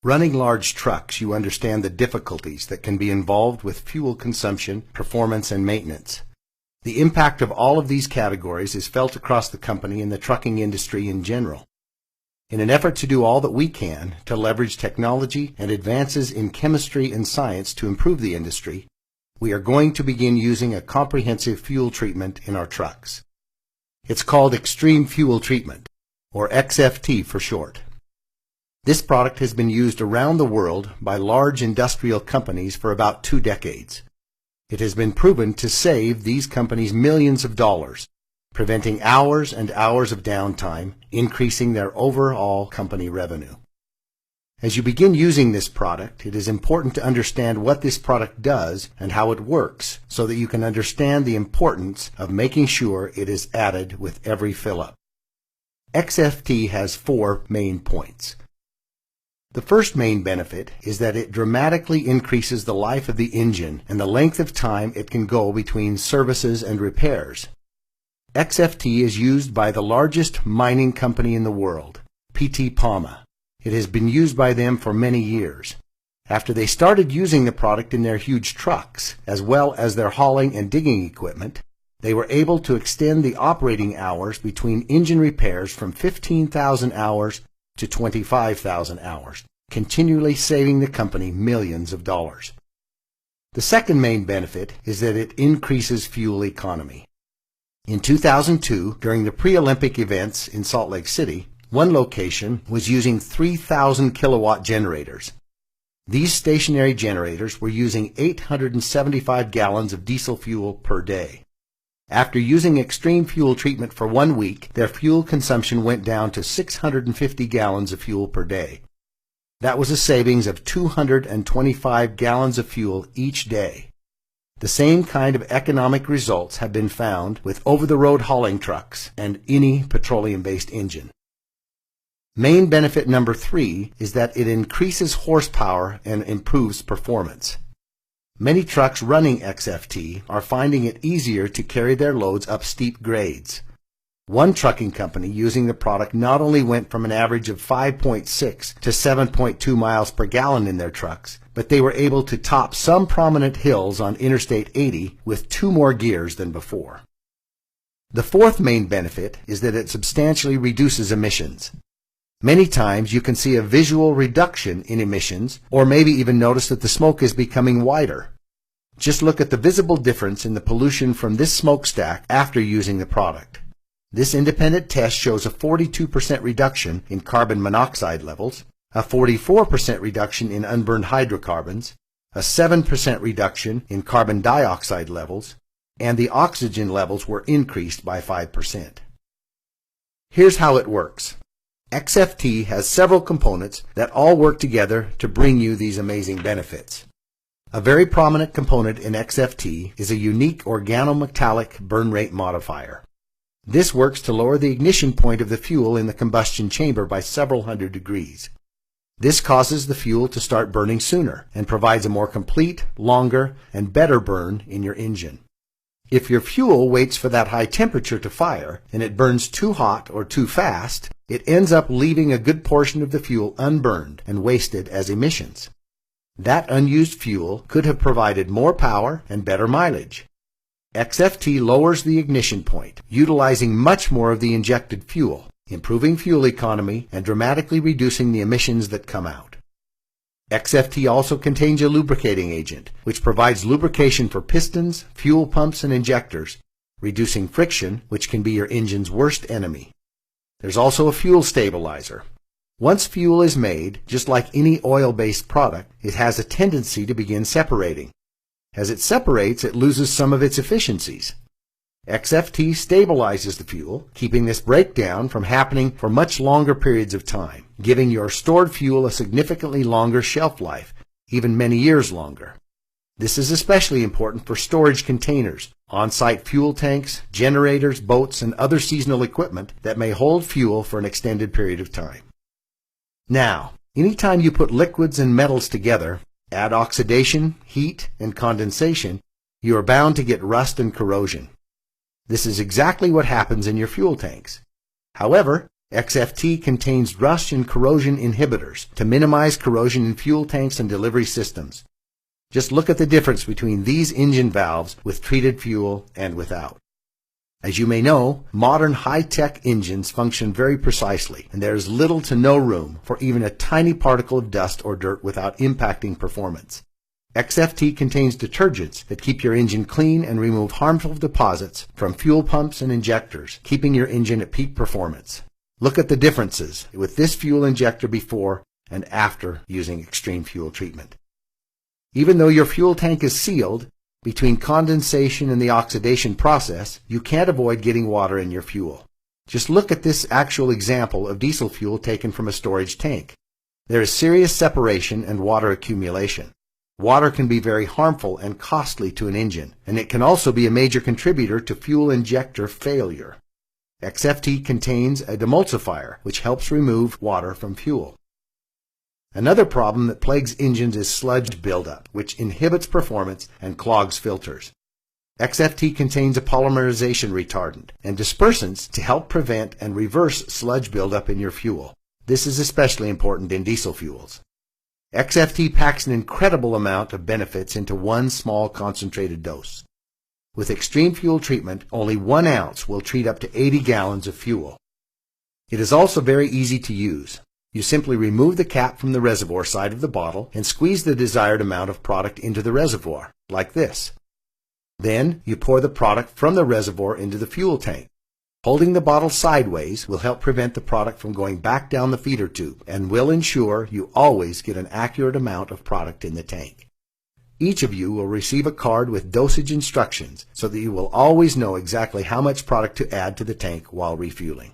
Running large trucks, you understand the difficulties that can be involved with fuel consumption, performance, and maintenance. The impact of all of these categories is felt across the company and the trucking industry in general. In an effort to do all that we can to leverage technology and advances in chemistry and science to improve the industry, we are going to begin using a comprehensive fuel treatment in our trucks. It's called Extreme Fuel Treatment, or XFT for short. This product has been used around the world by large industrial companies for about 2 decades. It has been proven to save these companies millions of dollars, preventing hours and hours of downtime, increasing their overall company revenue. As you begin using this product, it is important to understand what this product does and how it works so that you can understand the importance of making sure it is added with every fill-up. XFT has 4 main points. The first main benefit is that it dramatically increases the life of the engine and the length of time it can go between services and repairs. XFT is used by the largest mining company in the world, PT Palma. It has been used by them for many years. After they started using the product in their huge trucks, as well as their hauling and digging equipment, they were able to extend the operating hours between engine repairs from 15,000 hours to 25,000 hours, continually saving the company millions of dollars. The second main benefit is that it increases fuel economy. In 2002, during the pre-Olympic events in Salt Lake City, one location was using 3,000 kilowatt generators. These stationary generators were using 875 gallons of diesel fuel per day. After using extreme fuel treatment for 1 week, their fuel consumption went down to 650 gallons of fuel per day. That was a savings of 225 gallons of fuel each day. The same kind of economic results have been found with over-the-road hauling trucks and any petroleum-based engine. Main benefit number 3 is that it increases horsepower and improves performance. Many trucks running XFT are finding it easier to carry their loads up steep grades. One trucking company using the product not only went from an average of 5.6 to 7.2 miles per gallon in their trucks, but they were able to top some prominent hills on Interstate 80 with 2 more gears than before. The fourth main benefit is that it substantially reduces emissions. Many times you can see a visual reduction in emissions, or maybe even notice that the smoke is becoming whiter. Just look at the visible difference in the pollution from this smokestack after using the product. This independent test shows a 42% reduction in carbon monoxide levels, a 44% reduction in unburned hydrocarbons, a 7% reduction in carbon dioxide levels, and the oxygen levels were increased by 5%. Here's how it works. XFT has several components that all work together to bring you these amazing benefits. A very prominent component in XFT is a unique organometallic burn rate modifier. This works to lower the ignition point of the fuel in the combustion chamber by several hundred degrees. This causes the fuel to start burning sooner and provides a more complete, longer, and better burn in your engine. If your fuel waits for that high temperature to fire and it burns too hot or too fast, it ends up leaving a good portion of the fuel unburned and wasted as emissions. That unused fuel could have provided more power and better mileage. XFT lowers the ignition point, utilizing much more of the injected fuel, improving fuel economy and dramatically reducing the emissions that come out. XFT also contains a lubricating agent, which provides lubrication for pistons, fuel pumps, and injectors, reducing friction, which can be your engine's worst enemy. There's also a fuel stabilizer. Once fuel is made, just like any oil-based product, it has a tendency to begin separating. As it separates, it loses some of its efficiencies. XFT stabilizes the fuel, keeping this breakdown from happening for much longer periods of time, giving your stored fuel a significantly longer shelf life, even many years longer. This is especially important for storage containers, on-site fuel tanks, generators, boats, and other seasonal equipment that may hold fuel for an extended period of time. Now, anytime you put liquids and metals together, add oxidation, heat, and condensation, you are bound to get rust and corrosion. This is exactly what happens in your fuel tanks. However, XFT contains rust and corrosion inhibitors to minimize corrosion in fuel tanks and delivery systems. Just look at the difference between these engine valves with treated fuel and without. As you may know, modern high-tech engines function very precisely, and there is little to no room for even a tiny particle of dust or dirt without impacting performance. XFT contains detergents that keep your engine clean and remove harmful deposits from fuel pumps and injectors, keeping your engine at peak performance. Look at the differences with this fuel injector before and after using extreme fuel treatment. Even though your fuel tank is sealed, between condensation and the oxidation process, you can't avoid getting water in your fuel. Just look at this actual example of diesel fuel taken from a storage tank. There is serious separation and water accumulation. Water can be very harmful and costly to an engine, and it can also be a major contributor to fuel injector failure. XFT contains a demulsifier, which helps remove water from fuel. Another problem that plagues engines is sludge buildup, which inhibits performance and clogs filters. XFT contains a polymerization retardant and dispersants to help prevent and reverse sludge buildup in your fuel. This is especially important in diesel fuels. XFT packs an incredible amount of benefits into one small concentrated dose. With extreme fuel treatment, only 1 ounce will treat up to 80 gallons of fuel. It is also very easy to use. You simply remove the cap from the reservoir side of the bottle and squeeze the desired amount of product into the reservoir, like this. Then you pour the product from the reservoir into the fuel tank. Holding the bottle sideways will help prevent the product from going back down the feeder tube and will ensure you always get an accurate amount of product in the tank. Each of you will receive a card with dosage instructions so that you will always know exactly how much product to add to the tank while refueling.